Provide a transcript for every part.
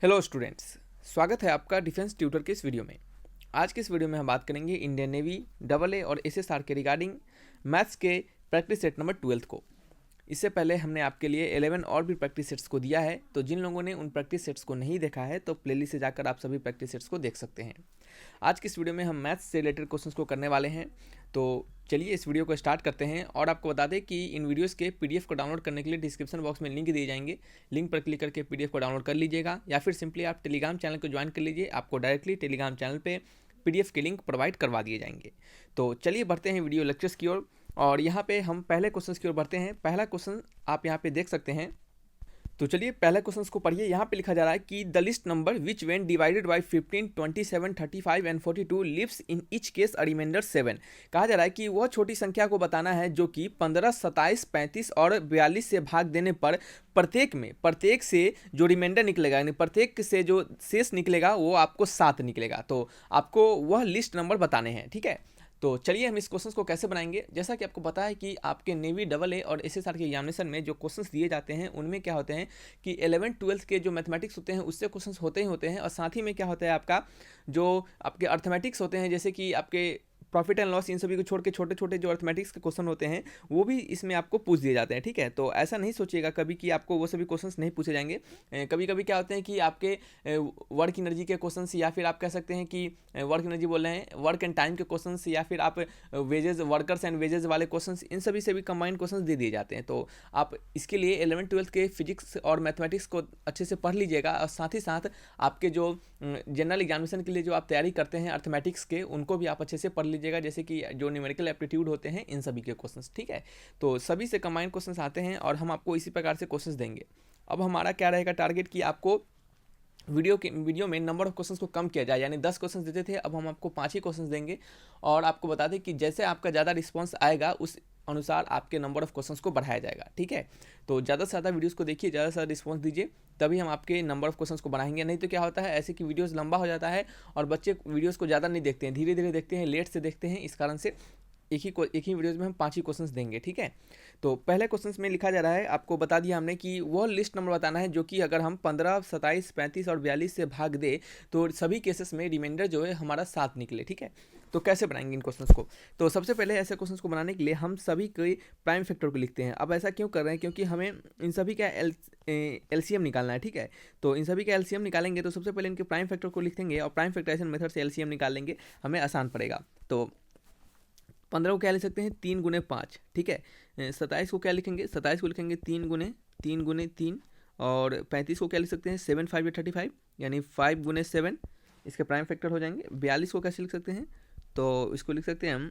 Hello students, स्वागत है आपका डिफेंस ट्यूटर के इस वीडियो में। आज के इस वीडियो में हम बात करेंगे इंडियन नेवी, डबल ए और एसएसआर के रिगार्डिंग मैथ्स के प्रैक्टिस सेट नंबर 12 को। इससे पहले हमने आपके लिए 11 और भी प्रैक्टिस सेट्स को दिया है, तो जिन लोगों ने उन प्रैक्टिस सेट्स को नहीं देखा है तो प्लेलिस्ट से जाकर आप सभी प्रैक्टिस सेट्स को देख सकते हैं। आज की इस वीडियो में हम मैथ्स से रिलेटेड क्वेश्चंस को करने वाले हैं, तो चलिए इस वीडियो को स्टार्ट करते हैं। और आपको बता दें कि इन वीडियोस के पीडीएफ को डाउनलोड करने के लिए डिस्क्रिप्शन बॉक्स में लिंक दिए जाएंगे। लिंक पर क्लिक करके पीडीएफ को डाउनलोड कर लीजिएगा, या फिर सिंपली आप टेलीग्राम चैनल को ज्वाइन कर लीजिए। आपको डायरेक्टली टेलीग्राम चैनल पे पीडीएफ के लिंक प्रोवाइड करवा दिए जाएंगे। तो चलिए बढ़ते हैं वीडियो लेक्चर्स की ओर, और यहाँ पे हम पहले क्वेश्चन की ओर बढ़ते हैं। पहला क्वेश्चन आप यहाँ पे देख सकते हैं। तो चलिए पहले क्वेश्चन को पढ़िए। यहाँ पे लिखा जा रहा है कि the least number which when divided by 15, 27, 35 and 42 leaves in each case a remainder 7। कहा जा रहा है कि वह छोटी संख्या को बताना है जो कि 15, 27, 35 और 42 से भाग देने पर प्रत्येक से जो रिमाइंडर निकलेगा, यानी प्रत्येक से जो शेष निकलेगा वो आपको 7 निकलेगा। तो आपको वह लिस्ट नंबर बताने हैं, ठीक है। तो चलिए हम इस क्वेश्चंस को कैसे बनाएंगे। जैसा कि आपको पता है कि आपके नेवी, डबल ए और एसएसआर के एग्जामिनेशन में जो क्वेश्चंस दिए जाते हैं उनमें क्या होते हैं कि 11, 12 के जो मैथमेटिक्स होते हैं उससे क्वेश्चंस होते ही होते हैं, और साथ ही में क्या होता है आपका जो आपके अर्थमेटिक्स होते हैं, जैसे कि आपके प्रॉफिट एंड लॉस, इन सभी को छोड़ के छोटे छोटे जो अर्थमेटिक्स के क्वेश्चन होते हैं वो भी इसमें आपको पूछ दिए जाते हैं, ठीक है। तो ऐसा नहीं सोचिएगा कभी कि आपको वो सभी क्वेश्चंस नहीं पूछे जाएंगे। कभी कभी क्या होते हैं कि आपके वर्क एनर्जी के क्वेश्चंस, या फिर आप कह सकते हैं कि वर्क एनर्जी बोल रहे हैं, वर्क एंड टाइम के क्वेश्चंस, या फिर आप वेजेस, वर्कर्स एंड वेजेस वाले क्वेश्चंस, इन सभी से भी कंबाइंड क्वेश्चंस दे दिए जाते हैं। तो आप इसके लिए 11, 12 के फिजिक्स और मैथमेटिक्स को अच्छे से पढ़ लीजिएगा, और साथ ही साथ आपके जो जनरल एग्जामिनेशन के लिए जो आप तैयारी करते हैं अर्थमेटिक्स के, उनको भी आप अच्छे से पढ़ लीजिएगा, जैसे कि जो न्यूमेरिकल एप्टीट्यूड होते हैं इन सभी के क्वेश्चंस, ठीक है। तो सभी से कंबाइंड क्वेश्चंस आते हैं और हम आपको इसी प्रकार से क्वेश्चंस देंगे। अब हमारा क्या रहेगा टारगेट कि आपको वीडियो में नंबर ऑफ क्वेश्चंस को कम किया जाए, यानी 10 क्वेश्चंस देते थे, अब हम आपको 5 ही क्वेश्चंस देंगे। और आपको बता दें कि जैसे आपका ज़्यादा रिस्पांस आएगा उस अनुसार आपके नंबर ऑफ क्वेश्चंस को बढ़ाया जाएगा, ठीक है। तो ज़्यादा से ज़्यादा वीडियोस को देखिए, ज़्यादा से ज़्यादा रिस्पांस दीजिए, तभी हम आपके नंबर ऑफ क्वेश्चंस को बढ़ाएंगे। नहीं तो क्या होता है ऐसे कि वीडियोस लंबा हो जाता है और बच्चे वीडियोस को ज़्यादा नहीं देखते हैं, धीरे धीरे देखते हैं, लेट से देखते हैं। इस कारण से एक ही वीडियोस में हम 5 ही क्वेश्चंस देंगे, ठीक है। तो पहले क्वेश्चंस में लिखा जा रहा है, आपको बता दिया हमने कि वह लिस्ट नंबर बताना है जो कि अगर हम 15, 27, 35 और 42 से भाग दे तो सभी केसेस में रिमाइंडर जो है हमारा 7 निकले, ठीक है। तो कैसे बनाएंगे इन क्वेश्चंस को। तो सबसे पहले ऐसे क्वेश्चंस को बनाने के लिए हम सभी के प्राइम फैक्टर को लिखते हैं। अब ऐसा क्यों कर रहे हैं, क्योंकि हमें इन सभी का एलसीएम निकालना है, ठीक है। तो इन सभी का एलसीएम निकालेंगे तो सबसे पहले इनके प्राइम फैक्टर को लिखेंगे और प्राइम फैक्टराइजेशन मेथड से एलसीएम निकाल लेंगे, हमें आसान पड़ेगा। तो 15 को क्या लिख सकते हैं 3 गुने 5, ठीक है। 27 को क्या लिखेंगे, 27 को लिखेंगे 3 गुने 3। और 35 को क्या लिख सकते हैं 7, 5 या 35, यानी 5 गुने 7, इसके प्राइम फैक्टर हो जाएंगे। 42 को कैसे लिख सकते हैं, तो इसको लिख सकते हैं हम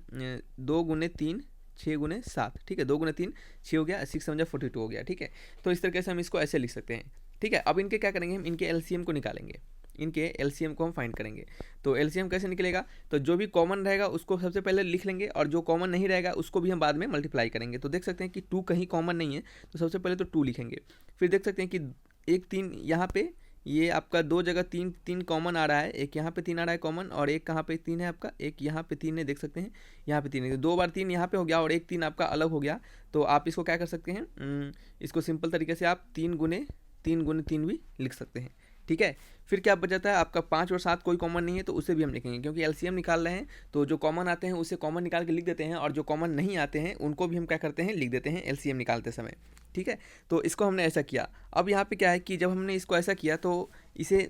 2 गुने 3, 6 गुने 7, ठीक है। 2 गुने 3 6 हो गया, 6 7 42 हो गया, ठीक है। तो इस तरीके से हम इसको ऐसे लिख सकते हैं, ठीक है। अब इनके क्या करेंगे, हम इनके एलसीएम को निकालेंगे, इनके एलसीएम को हम फाइंड करेंगे। तो एलसीएम कैसे निकलेगा, तो जो भी कॉमन रहेगा उसको सबसे पहले लिख लेंगे, और जो कॉमन नहीं रहेगा उसको भी हम बाद में मल्टीप्लाई करेंगे। तो देख सकते हैं कि 2 कहीं कॉमन नहीं है, तो सबसे पहले तो 2 लिखेंगे। फिर देख सकते हैं कि 1 3 यहाँ पे, ये आपका 2 जगह 3 कॉमन आ रहा है, एक यहाँ पे 3 आ रहा है कॉमन, और एक कहाँ पे 3 है आपका, एक यहाँ पे 3 है, देख सकते हैं यहाँ पे 3 है। 2 बार 3 यहाँ पे हो गया और एक 3 आपका अलग हो गया। तो आप इसको क्या कर सकते हैं, इसको सिंपल तरीके से आप 3 गुने 3 भी लिख सकते हैं, ठीक है। फिर क्या बच जाता है आपका 5 और 7 कोई कॉमन नहीं है, तो उसे भी हम लिखेंगे, क्योंकि एलसीएम निकाल रहे हैं। तो जो कॉमन आते हैं उसे कॉमन निकाल के लिख देते हैं, और जो कॉमन नहीं आते हैं उनको भी हम क्या करते हैं लिख देते हैं एलसीएम निकालते समय, ठीक है। तो इसको हमने ऐसा किया। अब यहाँ पे क्या है कि जब हमने इसको ऐसा किया तो इसे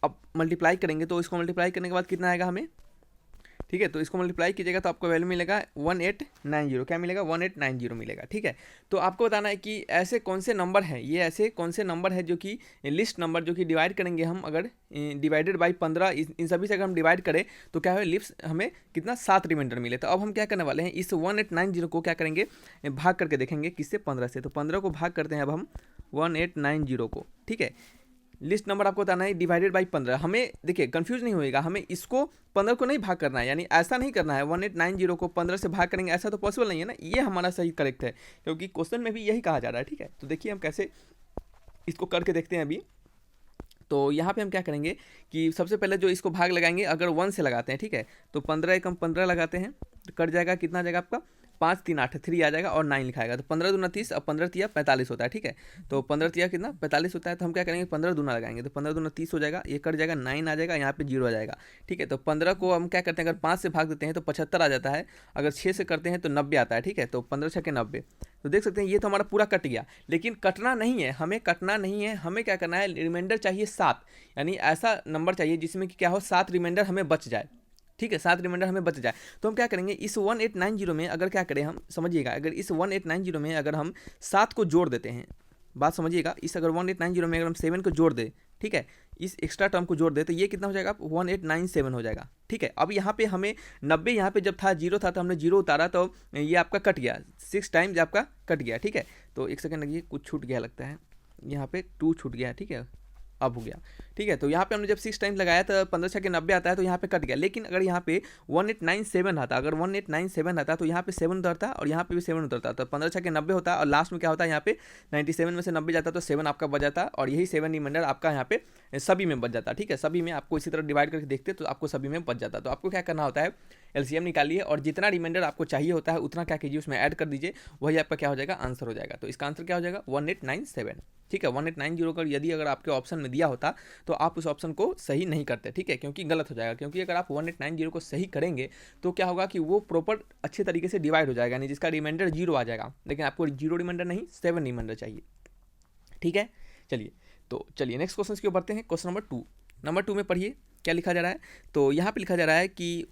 अब मल्टीप्लाई करेंगे, तो इसको मल्टीप्लाई करने के बाद कितना आएगा हमें, ठीक है। तो इसको मल्टीप्लाई कीजिएगा तो आपको वैल्यू मिलेगा 1890, क्या मिलेगा 1890 मिलेगा, ठीक है। तो आपको बताना है कि ऐसे कौन से नंबर हैं, ये ऐसे कौन से नंबर है जो कि लिस्ट नंबर जो कि डिवाइड करेंगे हम, अगर डिवाइडेड बाई 15 इन सभी से अगर हम डिवाइड करें तो क्या है लिस्ट हमें कितना 7 रिमाइंडर मिले। तो अब हम क्या करने वाले हैं, इस 1890 को क्या करेंगे भाग करके देखेंगे, किससे 15 से। तो 15 को भाग करते हैं अब हम 1890 को, ठीक है। लिस्ट नंबर आपको बताना है डिवाइडेड बाई 15। हमें देखिए कंफ्यूज नहीं होएगा, हमें इसको 15 को नहीं भाग करना है, यानी ऐसा नहीं करना है 1890 को 15 से भाग करेंगे, ऐसा तो पॉसिबल नहीं है ना। ये हमारा सही करेक्ट है, क्योंकि क्वेश्चन में भी यही कहा जा रहा है, ठीक है। तो देखिए हम कैसे इसको करके देखते हैं अभी। तो यहाँ पे हम क्या करेंगे कि सबसे पहले जो इसको भाग लगाएंगे, अगर 1 से लगाते हैं, ठीक है। तो 15 एकम 15 लगाते हैं, तो कट जाएगा, कितना जाएगा आपका 5 3 8 3 आ जाएगा और 9 लिखा आएगा। तो 15 दूना 30 और 15 तिया 45 होता है, ठीक है। तो 15 तिया कितना 45 होता है, तो हम क्या करेंगे 15 दूना लगाएंगे, तो 15 दूना 30 हो जाएगा, ये कट जाएगा, 9 आ जाएगा, यहाँ पे 0 आ जाएगा, ठीक है। तो 15 को हम क्या करते हैं, अगर 5 से भाग देते हैं तो 75 आ जाता है, अगर 6 से करते हैं तो 90 आता है, ठीक है। तो 15 छक्के 90। तो देख सकते हैं ये तो हमारा पूरा कट गया, लेकिन कटना नहीं है, हमें कटना नहीं है, हमें क्या करना है, रिमाइंडर चाहिए 7, यानी ऐसा नंबर चाहिए जिसमें कि क्या हो 7 रिमाइंडर हमें बच जाए, ठीक है, 7 रिमाइंडर हमें बच जाए। तो हम क्या करेंगे, इस 1890 में अगर क्या करें हम, समझिएगा, अगर इस 1890 में अगर हम 7 को जोड़ देते हैं, बात समझिएगा, इस अगर 1890 में अगर हम 7 को जोड़ दें, ठीक है, इस एक्स्ट्रा टर्म को जोड़ दे तो ये कितना हो जाएगा, 1897 हो जाएगा, ठीक है। अब यहाँ पे हमें 90, यहाँ पे जब था 0 था तो हमने 0 उतारा, तो ये आपका कट गया, 6 टाइम्स आपका कट गया, ठीक है। तो एक सेकंड लगिए, कुछ छूट गया लगता है, यहाँ पे 2 छूट गया, ठीक है, अब हो गया, ठीक है। तो यहाँ पे हमने जब 6 टाइम्स लगाया तो 15 छक्के 90 आता है, तो यहाँ पे कट गया। लेकिन अगर यहाँ पे 1897 आता, अगर 1897 आता तो यहाँ पे 7 उतरता और यहाँ पे भी 7 उतरता, तो 15 छक्के 90 होता और लास्ट में क्या होता है, यहाँ पे 97 में से 90 जाता तो 7 आपका बच जाता, और यही 7 रिमाइंडर आपका यहाँ पे सभी में बच जाता, ठीक है। सभी में आपको इसी तरह डिवाइड करके देखते तो आपको सभी में बच जाता। तो आपको क्या करना होता है, एलसीएम निकालिए और जितना रिमाइंडर आपको चाहिए होता है उतना क्या कीजिए, उसमें ऐड कर दीजिए, वही आपका क्या हो जाएगा, आंसर हो जाएगा। तो इसका आंसर क्या हो जाएगा, 1897, ठीक है। 1890 का यदि अगर आपके ऑप्शन में दिया होता तो आप उस ऑप्शन को सही नहीं करते, ठीक है, क्योंकि गलत हो जाएगा। क्योंकि अगर आप 1890 को सही करेंगे तो क्या होगा कि वो प्रॉपर अच्छे तरीके से डिवाइड हो जाएगा, यानी जिसका रिमाइंडर 0 आ जाएगा, लेकिन आपको 0 रिमाइंडर नहीं 7 रिमाइंडर चाहिए, ठीक है। चलिए नेक्स्ट क्वेश्चन की ओर बढ़ते हैं। क्वेश्चन नंबर 2 में पढ़िए क्या लिखा जा रहा है। तो यहाँ पे लिखा जा रहा है कि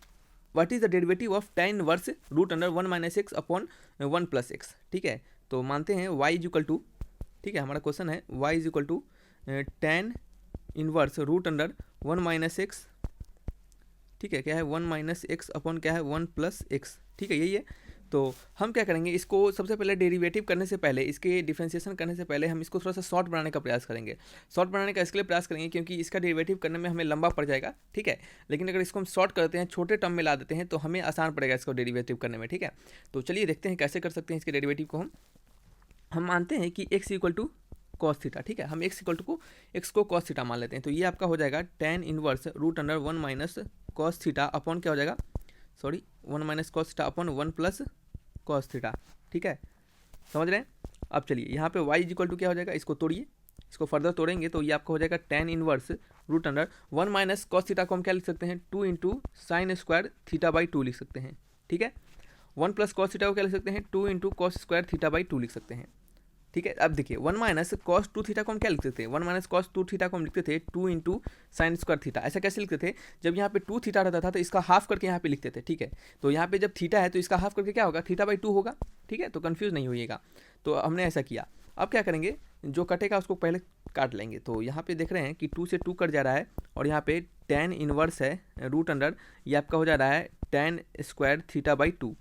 what is the derivative of tan inverse root under 1 - x upon 1 + x, ठीक है। तो मानते हैं y इज इक्वल टू, ठीक है, हमारा क्वेश्चन है y is equal to tan inverse root under 1 - x, ठीक है, क्या है 1 - x अपॉन क्या है 1 + x, ठीक है, यही है। तो हम क्या करेंगे, इसको सबसे पहले डेरिवेटिव करने से पहले, इसके डिफरेंशिएशन करने से पहले हम इसको थोड़ा सा शॉर्ट बनाने का प्रयास करेंगे। शॉर्ट बनाने का इसके लिए प्रयास करेंगे क्योंकि इसका डेरिवेटिव करने में हमें लंबा पड़ जाएगा, ठीक है। लेकिन अगर इसको हम शॉर्ट करते हैं, छोटे टर्म में ला देते हैं, तो हमें आसान पड़ेगा इसको डेरिवेटिव करने में, ठीक है। तो चलिए देखते हैं कैसे कर सकते हैं इसके डेरिवेटिव को। हम मानते हैं कि x equal to cos theta, ठीक है, हम x इक्वल टू x को कॉस थीटा मान लेते हैं। तो ये आपका हो जाएगा tan inverse root under 1 - cos theta upon क्या हो जाएगा, 1 - cos theta upon 1 + cos theta, ठीक है, समझ रहे हैं। अब चलिए यहाँ पे y इज इक्वल टू क्या हो जाएगा, इसको तोड़िए, इसको फर्दर तोड़ेंगे तो ये आपका हो जाएगा tan inverse root under 1 - cos theta को हम क्या लिख सकते हैं, 2 × sin² θ/2 लिख सकते हैं, ठीक है। 1 + कॉस थीटा को क्या लिख सकते हैं, 2 × cos² θ/2 लिख सकते हैं, ठीक है। अब देखिए 1 - cos 2 थीटा को हम क्या लिख सकते हैं, 1 - cos 2 थीटा को हम लिखते थे 2 × sin² थीटा। ऐसा कैसे लिखते थे, जब यहाँ पे 2 थीटा रहता था तो इसका हाफ करके यहाँ पे लिखते थे, ठीक है। तो यहाँ पे जब थीटा है तो इसका हाफ करके क्या होगा, θ/2 होगा, ठीक है। तो कंफ्यूज नहीं होइएगा, तो हमने ऐसा किया। अब क्या करेंगे, जो कटेगा उसको पहले काट लेंगे। तो यहाँ पे देख रहे हैं कि 2 से 2 कट जा रहा है और यहाँ पे tan इनवर्स है रूट अंडर, ये आपका हो जा रहा है tan² θ/2,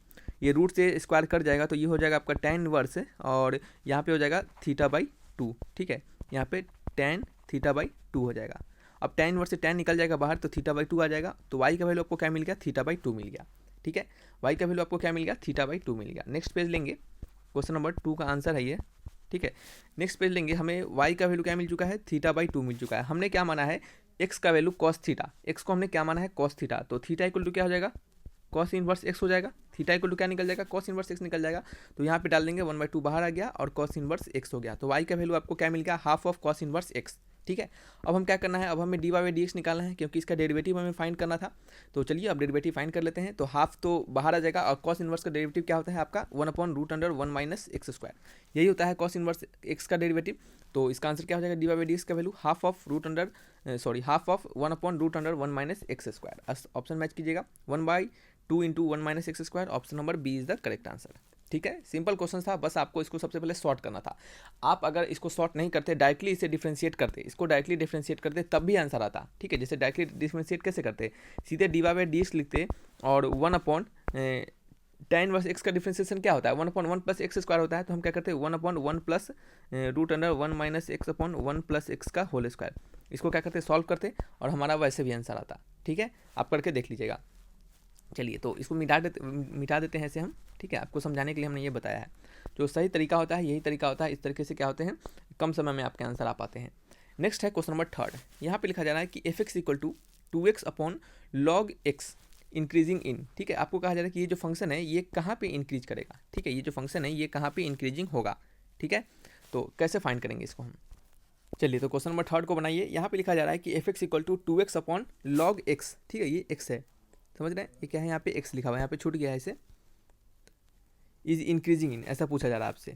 ये रूट से स्क्वायर कट जाएगा तो ये हो जाएगा आपका tan इनवर्स और यहाँ पे हो जाएगा θ/2, ठीक है, यहाँ पे tan θ/2 हो जाएगा। अब tan इनवर्स से tan निकल जाएगा बाहर तो θ/2 आ जाएगा। तो y का वैल्यू आपको क्या मिल गया, θ/2 मिल गया, ठीक है। y का वैल्यू आपको क्या मिल गया, θ/2 मिल गया। नेक्स्ट पेज लेंगे, क्वेश्चन नंबर 2 का आंसर है ये, ठीक है। नेक्स्ट पेज लेंगे, हमें y का वैल्यू क्या मिल चुका है, θ/2 मिल चुका है। हमने क्या माना है, x का वैल्यू cos थीटा, x को हमने क्या माना है cos थीटा, तो थीटा इक्वल टू क्या हो जाएगा, cos इनवर्स x हो जाएगा। थीटा इक्वल टू क्या निकल जाएगा, cos इनवर्स x निकल जाएगा। तो यहाँ पे डाल देंगे 1/2 बाहर आ गया और cos इनवर्स x हो गया। तो y का वैल्यू आपको क्या मिल गया, half of cos inverse x, ठीक है। अब हम क्या करना है, अब हमें dy/dx निकालना है क्योंकि इसका डेरिवेटिव हमें फाइंड करना था। तो चलिए अब डेरिवेटिव फाइंड कर लेते हैं। तो हाफ तो बाहर आ जाएगा और cos इनवर्स का डेरिवेटिव क्या होता है आपका 1/√1 - x², यही होता है cos इनवर्स x का डेरिवेटिव। तो इसका आंसर क्या हो जाएगा, dy/dx का value half of 1/√1 - x²। Option match कीजिएगा, 1/2 × 1 - x²। Option number B is the correct answer, ठीक है। सिंपल क्वेश्चन था, बस आपको इसको सबसे पहले सॉर्ट करना था। आप अगर इसको सॉर्ट नहीं करते, डायरेक्टली इसे डिफरेंशिएट करते, इसको डायरेक्टली डिफरेंशिएट करते तब भी आंसर आता, ठीक है। जैसे डायरेक्टली डिफरेंशिएट कैसे करते, सीधे dy/dx लिखते और 1 tan इनवर्स x का डिफरेंशिएशन क्या होता है, 1/1 + x² होता है। तो हम क्या करते हैं 1/1 + √1 - x अपॉन 1 + x का होल स्क्वायर, इसको क्या करते सॉल्व करते और हमारा वैसे भी आंसर आता, ठीक है। आप करके देख लीजिएगा। चलिए तो इसको मिटा देते हैं ऐसे हम, ठीक है। आपको समझाने के लिए हमने ये बताया है, जो सही तरीका होता है यही तरीका होता है। इस तरीके से क्या होते हैं, कम समय में आपके आंसर आ पाते हैं। नेक्स्ट है क्वेश्चन नंबर 3। यहाँ पे लिखा जा रहा है कि f(x = 2x upon log x increasing in, ठीक है। आपको कहा जा रहा है कि ये जो फंक्शन है ये कहाँ पे इंक्रीज करेगा, ठीक है, ये जो फंक्शन है ये कहाँ पे इंक्रीजिंग होगा, ठीक है। तो कैसे फाइंड करेंगे इसको हम, चलिए तो क्वेश्चन नंबर 3 को बनाइए। यहाँ पे लिखा जा रहा है कि f x equal to 2x upon log x, ठीक है, ये x है, समझ रहे हैं, ये क्या है, यहाँ पे x लिखा हुआ है, यहाँ पे छूट गया है इसे, इज इंक्रीजिंग इन, ऐसा पूछा जा रहा है आपसे,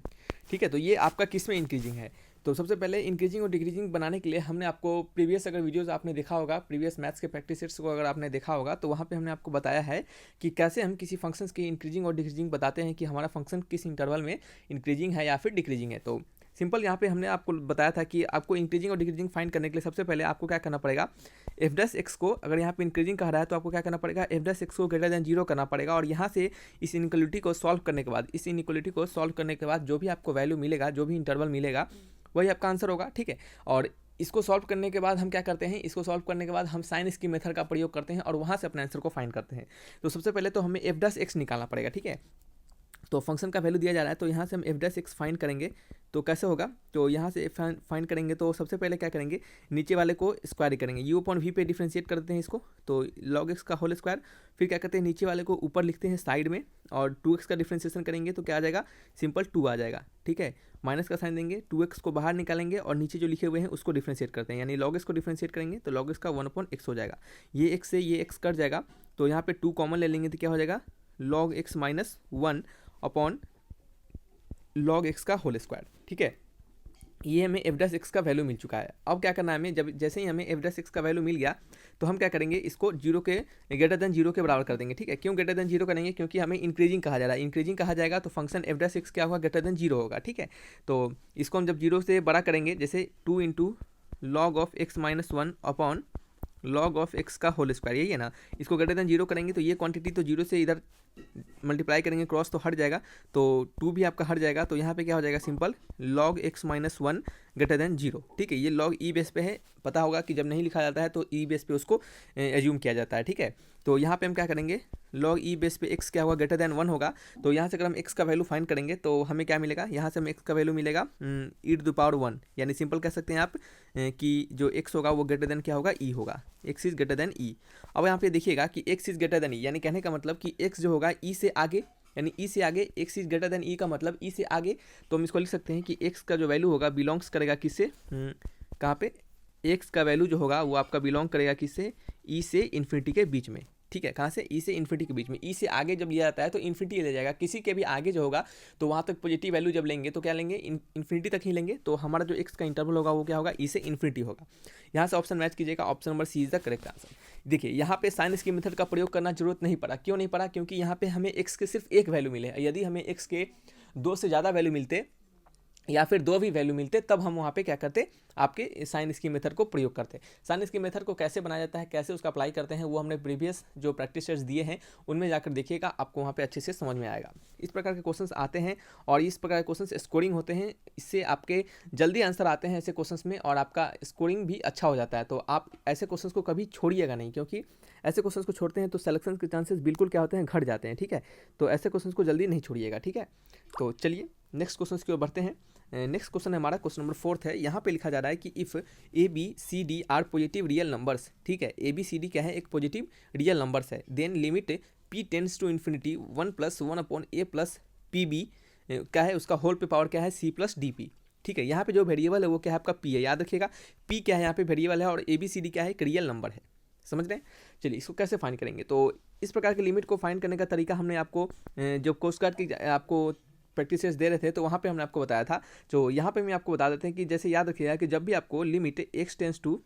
ठीक है। तो ये आपका किस में इंक्रीजिंग है, तो सबसे पहले इंक्रीजिंग और डिक्रीजिंग बनाने के लिए हमने आपको प्रीवियस अगर वीडियोस आपने देखा होगा, प्रीवियस मैथ्स के प्रैक्टिस सेट्स को अगर आपने देखा होगा तो वहाँ पे हमने आपको बताया है कि कैसे हम किसी फंक्शंस की इंक्रीजिंग और डिक्रीजिंग बताते हैं कि हमारा फंक्शन किस इंटरवल में इंक्रीजिंग है या फिर डिक्रीजिंग है। तो सिंपल यहाँ पे हमने आपको बताया था कि आपको इंक्रीजिंग और डिक्रीजिंग फाइंड करने के लिए सबसे पहले आपको क्या करना पड़ेगा, एफ डैश एक्स को अगर यहाँ पे इंक्रीजिंग कह रहा है तो आपको क्या करना पड़ेगा, एफ डैश एक्स को ग्रेटर देन 0 करना पड़ेगा, और यहाँ से इस इनइक्वालिटी को सॉल्व करने के बाद जो भी आपको वैल्यू मिलेगा, जो भी इंटरवल मिलेगा वही आपका आंसर होगा, ठीक है। और इसको सॉल्व करने के बाद हम क्या करते हैं, इसको सॉल्व करने के बाद हम साइन इसकी मेथड का प्रयोग करते हैं और वहाँ से अपने आंसर को फाइंड करते हैं। तो सबसे पहले तो हमें एफ डैश एक्स निकालना पड़ेगा, ठीक है। तो फंक्शन का वैल्यू दिया जा रहा है तो यहाँ से हम एफ डैश एक्स फाइंड करेंगे, तो कैसे होगा, तो यहाँ से फाइंड करेंगे तो सबसे पहले क्या करेंगे, नीचे वाले को स्क्वायर करेंगे, यू अपॉन वी पे डिफ्रेंशिएट करते हैं इसको, तो लॉग एक्स का होल स्क्वायर, फिर क्या करते हैं नीचे वाले को ऊपर लिखते हैं साइड में, और 2x का डिफ्रेंशिएशन करेंगे तो क्या आ जाएगा, सिंपल 2 आ जाएगा, ठीक है। माइनस का साइन देंगे, 2x को बाहर निकालेंगे और नीचे जो लिखे हुए हैं उसको डिफ्रेंशिएट करते हैं, यानी लॉग एक्स को डिफ्रेंशिएट करेंगे तो लॉग एक्स का 1/x हो जाएगा, ये x से ये x कट जाएगा, तो यहाँ पे 2 कॉमन ले लेंगे तो क्या हो जाएगा, log x minus 1 upon log x का होल स्क्वायर, ठीक है। ये हमें एफ डैश एक्स का वैल्यू मिल चुका है। अब क्या करना है हमें, जब जैसे ही हमें एफ डैश एक्स का वैल्यू मिल गया तो हम क्या करेंगे, इसको ग्रेटर देन 0 के बराबर कर देंगे, ठीक है। क्यों ग्रेटर देन 0 करेंगे, क्योंकि हमें इंक्रीजिंग कहा जा रहा है, इंक्रीजिंग कहा जाएगा तो फंक्शन एफ डैश एक्स क्या होगा, ग्रेटर देन 0 होगा, ठीक है। तो इसको हम जब 0 से बड़ा करेंगे, जैसे 2 into log of x minus 1 upon log of x का होल स्क्वायर, यही है ना, इसको ग्रेटर देन 0 करेंगे तो ये क्वांटिटी तो 0 से इधर मल्टीप्लाई करेंगे क्रॉस तो हट जाएगा, तो 2 भी आपका हट जाएगा, तो यहाँ पे क्या हो जाएगा, simple log x minus 1 greater than 0, ठीक है। ये लॉग ई बेस पे है, पता होगा कि जब नहीं लिखा जाता है तो ई बेस पे उसको एज्यूम किया जाता है, ठीक है। तो यहाँ पे हम क्या करेंगे, लॉग ई बेस पे एक्स क्या होगा, ग्रेटर देन 1 होगा, तो यहाँ से अगर हम एक्स का वैल्यू फाइंड करेंगे तो हमें क्या मिलेगा, यहाँ से हमें एक्स का वैल्यू मिलेगा e⁻1, यानी सिंपल कह सकते हैं आप कि जो एक्स होगा वो ग्रेटर देन क्या होगा, ई होगा, एक्स इज ग्रेटर देन ई। अब यहाँ पे देखिएगा कि एक्स इज ग्रेटर देन ई, यानी कहने का मतलब कि एक्स जो होगा ई से आगे, यानी ई से आगे, एक्स इज ग्रेटर देन ई का मतलब ई से आगे, तो हम इसको लिख सकते हैं कि एक्स का जो वैल्यू होगा बिलोंग्स करेगा किससे, कहाँ पे, एक्स का वैल्यू जो होगा वो आपका बिलोंग करेगा किससे, ई से इन्फिनिटी के बीच में, ठीक है। कहाँ से, ई से इन्फिनिटी के बीच में, ई से आगे जब लिया जाता है तो इन्फिनिटी ले जाएगा, किसी के भी आगे जो होगा तो वहाँ तक पॉजिटिव वैल्यू जब लेंगे तो क्या लेंगे, इन्फिनिटी तक ही लेंगे, तो हमारा जो एक्स का इंटरवल होगा वो क्या होगा, ई से इन्फिनिटी होगा। यहाँ से ऑप्शन मैच कीजिएगा, option number C is the correct answer. देखिए यहाँ पे साइन इसकी मेथड का प्रयोग करना जरूरत नहीं पड़ा, क्यों नहीं पड़ा, क्योंकि यहाँ पे हमें एक्स के सिर्फ एक वैल्यू मिले, यदि हमें एक्स के 2 से ज़्यादा वैल्यू मिलते या फिर 2 भी वैल्यू मिलते तब हम वहाँ पे क्या करते, आपके साइन इसकी मेथड को प्रयोग करते। साइन इसकी मेथड को कैसे बनाया जाता है, कैसे उसका अप्लाई करते हैं, वो हमने प्रीवियस जो प्रैक्टिस सेट्स दिए हैं उनमें जाकर देखिएगा, आपको वहाँ पे अच्छे से समझ में आएगा। इस प्रकार के क्वेश्चंस आते हैं और इस प्रकार के क्वेश्चंस स्कोरिंग होते हैं, इससे आपके जल्दी आंसर आते हैं ऐसे क्वेश्चंस में और आपका स्कोरिंग भी अच्छा हो जाता है। तो आप ऐसे क्वेश्चंस को कभी छोड़िएगा नहीं, क्योंकि ऐसे क्वेश्चंस को छोड़ते हैं तो सिलेक्शन के चांसेस बिल्कुल क्या होते हैं, घट जाते हैं, ठीक है। तो ऐसे क्वेश्चंस को जल्दी नहीं छोड़िएगा, ठीक है। तो चलिए नेक्स्ट क्वेश्चन की ओर बढ़ते हैं। नेक्स्ट क्वेश्चन हमारा क्वेश्चन नंबर 4 है। यहाँ पे लिखा जा रहा है कि if a b c d are positive real numbers, ठीक है, ए बी सी डी क्या है, एक पॉजिटिव रियल नंबर्स है, then limit p tends to infinity 1 + 1 upon a plus p b क्या है, उसका होल पे पावर क्या है, सी प्लस डी पी, ठीक है। यहाँ पे जो वेरिएबल है वो क्या है, आपका पी है, याद रखिएगा पी क्या है, यहाँ पे वेरिएबल है और ए बी सी डी क्या है, एक रियल नंबर है, समझ रहे हैं। चलिए इसको कैसे फाइंड करेंगे, तो इस प्रकार के लिमिट को फाइंड करने का तरीका हमने आपको जो कोस्ट गार्ड की आपको प्रैक्टिसेस दे रहे थे तो वहाँ पे हमने आपको बताया था। जो यहाँ पे मैं आपको बता देते हैं कि जैसे याद रखिएगा कि जब भी आपको limit x tends to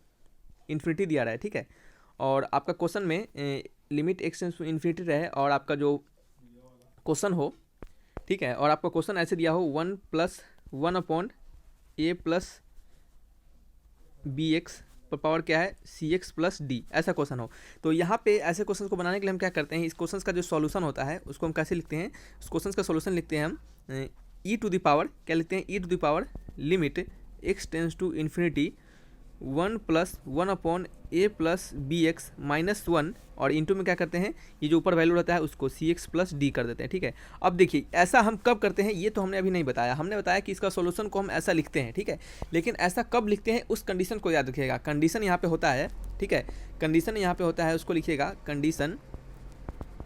infinity दिया रहा है, ठीक है, और आपका क्वेश्चन में limit x tends to infinity रहे और आपका जो क्वेश्चन हो, ठीक है, और आपका क्वेश्चन ऐसे दिया हो 1 + 1 upon a plus b x पर पावर क्या है, सी एक्स प्लस डी, ऐसा क्वेश्चन हो, तो यहाँ पे ऐसे क्वेश्चन को बनाने के लिए हम क्या करते हैं, इस क्वेश्चन का जो सॉल्यूशन होता है उसको हम कैसे लिखते हैं, उस क्वेश्चन का सॉल्यूशन लिखते हैं हम ई टू द पावर, क्या लिखते हैं, e to the power limit x tends to infinity 1 + 1 upon a plus b x minus 1 और इंटू में क्या करते हैं, ये जो ऊपर वैल्यू रहता है उसको सी एक्स प्लस डी कर देते हैं, ठीक है। अब देखिए ऐसा हम कब करते हैं ये तो हमने अभी नहीं बताया, हमने बताया कि इसका सॉल्यूशन को हम ऐसा लिखते हैं, ठीक है, लेकिन ऐसा कब लिखते हैं उस कंडीशन को याद रखिएगा। कंडीशन यहाँ पे होता है, ठीक है, कंडीशन यहाँ पे होता है, उसको लिखिएगा कंडीशन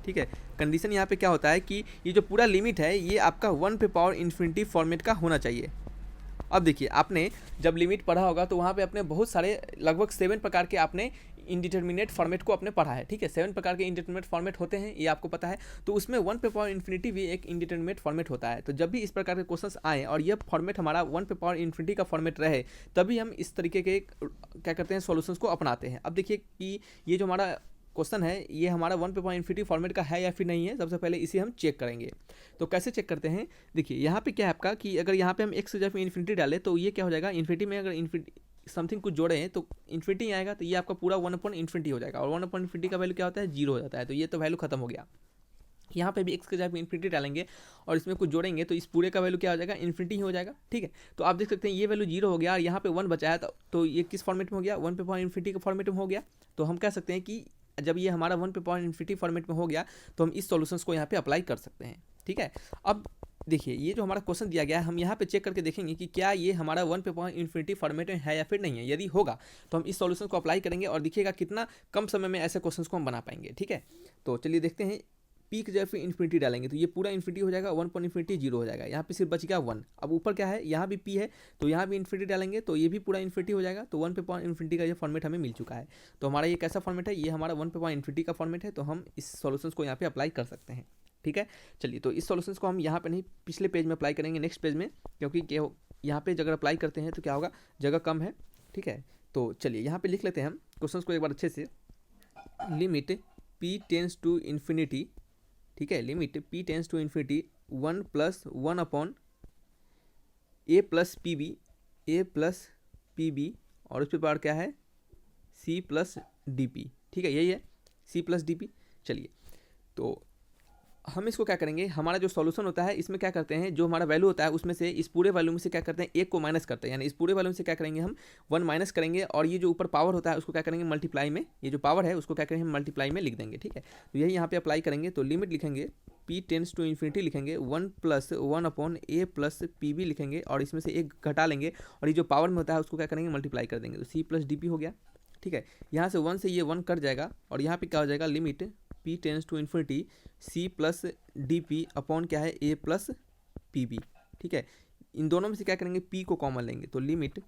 ठीक है। कंडीशन यहाँ पे क्या होता है कि ये जो पूरा लिमिट है ये आपका 1 पे पावर इन्फिनिटी फॉर्मेट का होना चाहिए। अब देखिए, आपने जब लिमिट पढ़ा होगा तो वहाँ पे अपने बहुत सारे लगभग 7 प्रकार के आपने इंडिटरमिनेट फॉर्मेट को आपने पढ़ा है, ठीक है। 7 प्रकार के इंडिटरमिनेट फॉर्मेट होते हैं, ये आपको पता है। तो उसमें 1 पे पावर इन्फिनिटी भी एक इंडिटरमिनेट फॉर्मेट होता है। तो जब भी इस प्रकार के क्वेश्चंस आए और यह फॉर्मेट हमारा 1 पे पावर इन्फिनिटी का फॉर्मेट रहे, तभी हम इस तरीके के क्या करते हैं, सॉल्यूशंस को अपनाते हैं। अब देखिए कि ये जो हमारा क्वेश्चन है ये हमारा 1 पे पावर इन्फिनिटी फॉर्मेट का है या फिर नहीं है। सबसे पहले इसे हम चेक करेंगे। तो कैसे चेक करते हैं, देखिए यहाँ पे क्या है आपका कि अगर यहाँ पे हम एक्स की जगह इन्फिनिटी डालें तो ये क्या हो जाएगा, इन्फिनिटी में अगर इन्फिनिटी समथिंग कुछ जोड़े हैं तो इन्फिनिटी आएगा, तो ये आपका पूरा 1 अपॉन इन्फिनिटी हो जाएगा। और 1 अपॉन इन्फिनिटी का वैल्यू क्या होता है, 0 हो जाता है। तो ये तो वैल्यू खत्म हो गया। यहाँ पे भी एक्स के जगह इन्फिनिटी डालेंगे और इसमें कुछ जोड़ेंगे तो इस पूरे का वैल्यू क्या हो जाएगा, इन्फिनिटी ही हो जाएगा, ठीक है। तो आप देख सकते हैं ये वैल्यू 0 हो गया और यहाँ पे 1 बचा है, तो ये किस फॉर्मेट में हो गया, 1 पे पावर इन्फिनिटी के फॉर्मेट में हो गया। तो हम कह सकते हैं कि जब ये हमारा 1 पे पावर इन्फिनिटी फॉर्मेट में हो गया तो हम इस सॉल्यूशंस को यहाँ पे अप्लाई कर सकते हैं, ठीक है। अब देखिए ये जो हमारा क्वेश्चन दिया गया है, हम यहाँ पे चेक करके देखेंगे कि क्या ये हमारा 1 पे पावर इन्फिनिटी फॉर्मेट में है या फिर नहीं है। यदि होगा तो हम इस सॉल्यूशन को अप्लाई करेंगे और देखिएगा कितना कम समय में ऐसे क्वेश्चंस को हम बना पाएंगे, ठीक है। तो चलिए देखते हैं, पी की जगह फिर इन्फिनिटी डालेंगे तो ये पूरा इन्फिनिटी हो जाएगा, 1 पॉइंट इन्फिनिटी 0 हो जाएगा। यहाँ पे सिर्फ बच गया 1। अब ऊपर क्या है, यहाँ भी पी है तो यहाँ भी इन्फिनिटी डालेंगे तो ये भी पूरा इन्फिनिटी हो जाएगा। तो 1 पे पावर इन्फिनिटी का ये फॉर्मेट हमें मिल चुका है। तो हमारा ये कैसा फॉर्मेट है, ये हमारा 1 पे पावर इन्फिनिटी का फॉर्मेट है। तो हम इस सॉल्यूशंस को यहाँ पे अप्लाई कर सकते हैं, ठीक है। चलिए, तो इस सॉल्यूशंस को हम यहाँ पे नहीं, पिछले पेज में अप्लाई करेंगे, नेक्स्ट पेज में, क्योंकि यहाँ पे अगर अप्लाई करते हैं तो क्या होगा, जगह कम है, ठीक है। तो चलिए यहाँ पे लिख लेते हैं हम क्वेश्चंस को एक बार अच्छे से। Limit p tends to infinity, ठीक है, limit p tends to infinity 1 plus 1 upon a plus p b और उस पर पावर क्या है, c प्लस डी पी, ठीक है, यही है c प्लस डी पी। चलिए, तो हम इसको क्या करेंगे, हमारा जो सॉल्यूशन होता है इसमें क्या करते हैं, जो हमारा वैल्यू होता है उसमें से इस पूरे वैल्यू में से क्या करते हैं, एक को माइनस करते हैं। यानी इस पूरे वैल्यू में से क्या करेंगे, हम 1 माइनस करेंगे और ये जो ऊपर पावर होता है उसको क्या करेंगे, मल्टीप्लाई में, ये जो पावर है उसको क्या करेंगे, हम मल्टीप्लाई में लिख देंगे, ठीक है। तो यही यहाँ पे अप्लाई करेंगे। तो लिमिट लिखेंगे p टेंस टू इन्फिनिटी, लिखेंगे 1 plus 1 upon a plus p b लिखेंगे और इसमें से एक घटा लेंगे और ये जो पावर में होता है उसको क्या करेंगे, मल्टीप्लाई कर देंगे। तो c प्लस डी पी हो गया, ठीक है। यहाँ से 1 से ये 1 कट जाएगा और यहाँ पे क्या हो जाएगा, limit p tends to infinity c plus d p upon क्या है, a प्लस पी बी, ठीक है। इन दोनों में से क्या करेंगे, p को कॉमन लेंगे। तो limit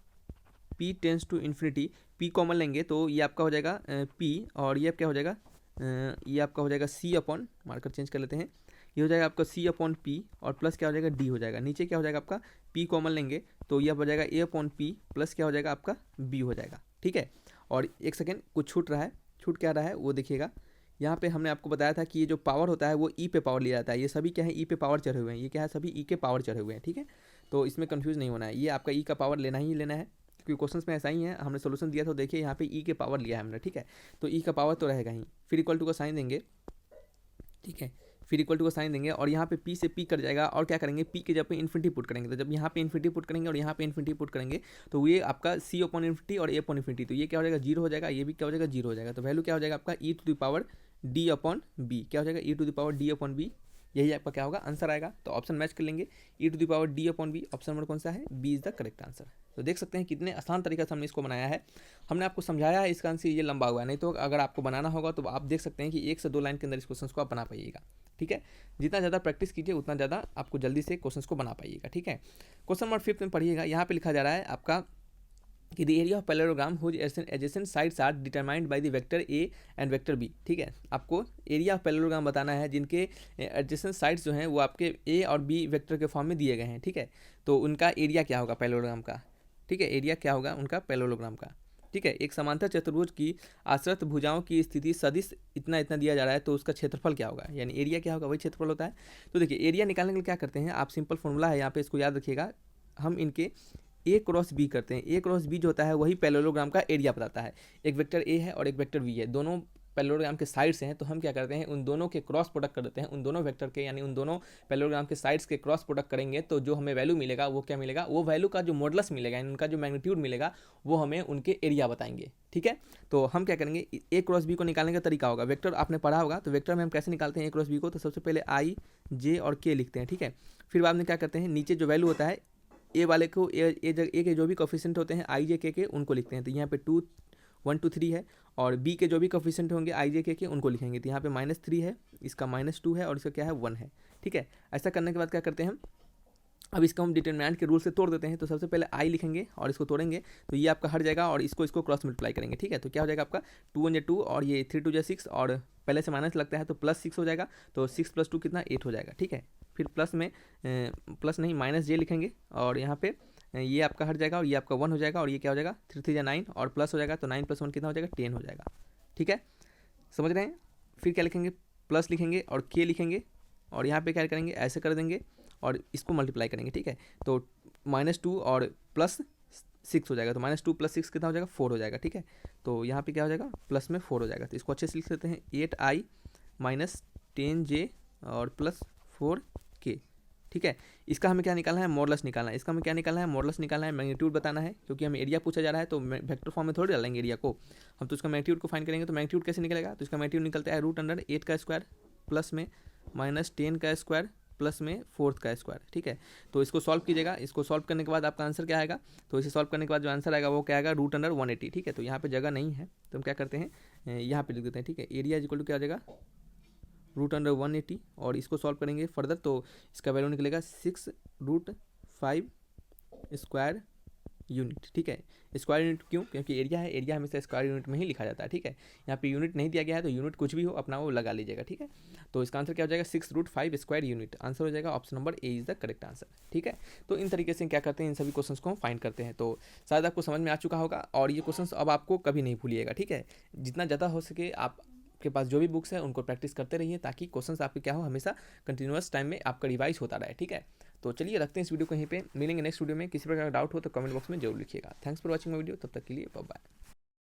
p tends to infinity, p common लेंगे तो ये आपका हो जाएगा p और ये क्या हो जाएगा, ये आपका हो जाएगा c अपॉन, मार्कर चेंज कर लेते हैं, ये हो जाएगा आपका c अपॉन p और प्लस क्या हो जाएगा, d हो जाएगा। नीचे क्या हो जाएगा आपका, p कॉमन लेंगे तो ये हो जाएगा a अपॉन p प्लस क्या हो जाएगा आपका b हो जाएगा, ठीक है। और एक सेकेंड, कुछ छूट रहा है, छूट क्या रहा है वो देखिएगा। यहाँ पे हमने आपको बताया था कि ये जो पावर होता है वो ई पे पावर लिया जाता है। ये सभी क्या है, ई पे पावर चढ़े हुए हैं, ये क्या है, सभी ई के पावर चढ़े हुए हैं, ठीक है। तो इसमें कंफ्यूज नहीं होना है, ये आपका ई का पावर लेना ही लेना है, क्योंकि क्वेश्चंस में ऐसा ही है। हमने सोल्यूशन दिया तो देखिए यहाँ पे ई के पावर लिया है हमने, ठीक है। तो ई का पावर तो रहेगा ही, फिर इक्वल टू का साइन देंगे, ठीक है, फिर इक्वल टू का साइन देंगे और यहाँ पे p से p कट जाएगा और क्या करेंगे, p के जब पे इन्फिनिटी पुट करेंगे। तो जब यहाँ पे इन्फिनिटी पुट करेंगे और यहाँ पे इन्फिनिटी पुट करेंगे तो ये आपका c अपॉन इन्फिनिटी और a अपॉन इन्फिनिटी, तो ये क्या हो जाएगा, 0 हो जाएगा, ये भी क्या हो जाएगा, 0 हो जाएगा। तो वैल्यू क्या हो जाएगा आपका, e to the power d upon b, क्या हो जाएगा, e to the power d upon b, यही आपका क्या होगा, आंसर आएगा। तो ऑप्शन मैच कर लेंगे, e to the power d upon b, option number कौन सा है, b is the correct answer. तो देख सकते हैं कितने आसान तरीके से हमने इसको बनाया है। हमने आपको समझाया है, इसका आंसर ये लंबा हुआ है, नहीं तो अगर आपको बनाना होगा तो आप देख सकते हैं कि 1 से 2 लाइन के अंदर इस क्वेश्चन को आप बना पाइएगा, ठीक है। जितना ज़्यादा प्रैक्टिस कीजिए उतना ज़्यादा आपको जल्दी से क्वेश्चन को बना पाइएगा, ठीक है। क्वेश्चन नंबर 5 में पढ़िएगा, यहाँ पे लिखा जा रहा है आपका कि the area of parallelogram whose adjacent sides are determined by the vector a and vector b, ठीक है। आपको एरिया ऑफ पैरेललोग्राम बताना है जिनके एडजेसेंट साइड्स जो हैं वो आपके ए और बी वेक्टर के फॉर्म में दिए गए हैं, ठीक है। तो उनका एरिया क्या होगा पैरेललोग्राम का, ठीक है, एरिया क्या होगा उनका पैरेललोग्राम का, ठीक है। एक समांतर चतुर्भुज की आश्रित भुजाओं की स्थिति सदिश इतना इतना दिया जा रहा है तो उसका क्षेत्रफल क्या होगा, यानी एरिया क्या होगा, वही क्षेत्रफल होता है। तो देखिए एरिया निकालने के लिए क्या करते हैं आप, सिंपल फॉर्मूला है यहाँ पे, इसको याद रखिएगा। हम इनके ए क्रॉस बी करते हैं, ए क्रॉस बी जो होता है वही पैरेललोग्राम का एरिया बताता है। एक वेक्टर ए है और एक वेक्टर बी है, दोनों पैरेललोग्राम के साइड्स हैं, तो हम क्या करते हैं उन दोनों के क्रॉस प्रोडक्ट कर देते हैं, उन दोनों वेक्टर के, यानी उन दोनों पैरेललोग्राम के साइड्स के क्रॉस प्रोडक्ट करेंगे तो जो हमें वैल्यू मिलेगा वो क्या मिलेगा, वो वैल्यू का जो मॉडुलस मिलेगा, यानी उनका जो मैग्नीट्यूड मिलेगा वो हमें उनके एरिया बताएंगे, ठीक है। तो हम क्या करेंगे, ए क्रॉस बी को निकालने का तरीका होगा, वेक्टर आपने पढ़ा होगा, तो वेक्टर में हम कैसे निकालते हैं ए क्रॉस बी को, तो सबसे पहले आई जे और के लिखते हैं, ठीक है। फिर बाद में क्या करते हैं, नीचे जो वैल्यू होता है ए वाले को ए के जो भी कोफिशिएंट होते हैं आई जे के उनको लिखते हैं। तो यहाँ पे 2 1 2 3 है, और बी के जो भी कोफिशिएंट होंगे आई जे के उनको लिखेंगे। तो यहाँ पे -3 है, इसका -2 है और इसका क्या है 1 है, ठीक है। ऐसा करने के बाद क्या करते हैं हम, अब इसको हम डिटरमिनेंट के रूल से तोड़ देते हैं। तो सबसे पहले आई लिखेंगे और इसको तोड़ेंगे, तो ये आपका हट जाएगा और इसको क्रॉस मल्टीप्लाई करेंगे, ठीक है। तो क्या हो जाएगा आपका 2 1 2 और ये 3 2 6 और पहले से माइनस लगता है तो +6 हो जाएगा, तो 6 + 2 कितना 8 हो जाएगा, ठीक है। फिर प्लस में प्लस नहीं माइनस जे लिखेंगे और यहाँ पे ये आपका हट जाएगा और ये आपका 1 हो जाएगा, और ये क्या हो जाएगा 3 3 9 और प्लस हो जाएगा, तो 9 + 1 कितना हो जाएगा 10 हो जाएगा, ठीक है। समझ रहे हैं। फिर क्या लिखेंगे, प्लस लिखेंगे और के लिखेंगे और यहाँ पे क्या करेंगे ऐसे कर देंगे और इसको मल्टीप्लाई करेंगे, ठीक है। तो -2 और +6 हो जाएगा, तो -2 + 6 कितना हो जाएगा 4 हो जाएगा, ठीक है। तो यहाँ पे क्या हो जाएगा प्लस में 4 हो जाएगा, तो इसको अच्छे से लिख लेते हैं 8i - 10j और +4k, ठीक है। इसका हमें क्या निकालना है, मॉडुलस निकालना है। इसका हमें क्या निकालना है, मॉडुलस निकालना है, मैग्नीट्यूड बताना है, क्योंकि हमें एरिया पूछा जा रहा है तो वेक्टर फॉर्म में थोड़ी डालेंगे एरिया को हम। तो इसका मैग्नीट्यूड को फाइंड करेंगे, तो मैग्नीट्यूड कैसे निकलेगा, तो इसका मैग्नीट्यूड निकलता है √8 का स्क्वायर प्लस में -10 का स्क्वायर प्लस में 4 का स्क्वायर, ठीक है। तो इसको सॉल्व कीजिएगा, इसको सॉल्व करने के बाद आपका आंसर क्या आएगा, तो इसे सॉल्व करने के बाद जो आंसर आएगा वो क्या आएगा √180, ठीक है। तो यहाँ पे जगह नहीं है तो हम क्या करते हैं यहाँ पे लिख देते हैं, ठीक है। एरिया इक्वल टू क्या हो जाएगा √180 और इसको सॉल्व करेंगे फर्दर, तो इसका वैल्यू निकलेगा 6√5 स्क्वायर यूनिट, ठीक है। स्क्वायर यूनिट क्यों, क्योंकि एरिया है, एरिया हमेशा स्क्वायर यूनिट में ही लिखा जाता है, ठीक है। यहाँ पे यूनिट नहीं दिया गया है तो यूनिट कुछ भी हो अपना वो लगा लीजिएगा, ठीक है। तो इसका आंसर क्या हो जाएगा 6√5 स्क्वायर यूनिट, आंसर हो जाएगा option number A is the correct answer, ठीक है। तो इन तरीके से क्या करते हैं, इन सभी क्वेश्चंस को हम फाइंड करते हैं। तो शायद आपको समझ में आ चुका होगा और ये क्वेश्चंस अब आपको कभी नहीं भूलिएगा, ठीक है। जितना ज़्यादा हो सके आप के पास जो भी बुक्स है उनको प्रैक्टिस करते रहिए, ताकि क्वेश्चंस आपके क्या हो हमेशा कंटिन्यूअस टाइम में आपका रिवाइज होता रहे, ठीक है। तो चलिए रखते हैं इस वीडियो को यहीं पे, मिलेंगे नेक्स्ट वीडियो में। किसी प्रकार का डाउट हो तो कमेंट बॉक्स में जरूर लिखिएगा। Thanks for watching my video, तब तक के लिए बाय बाय।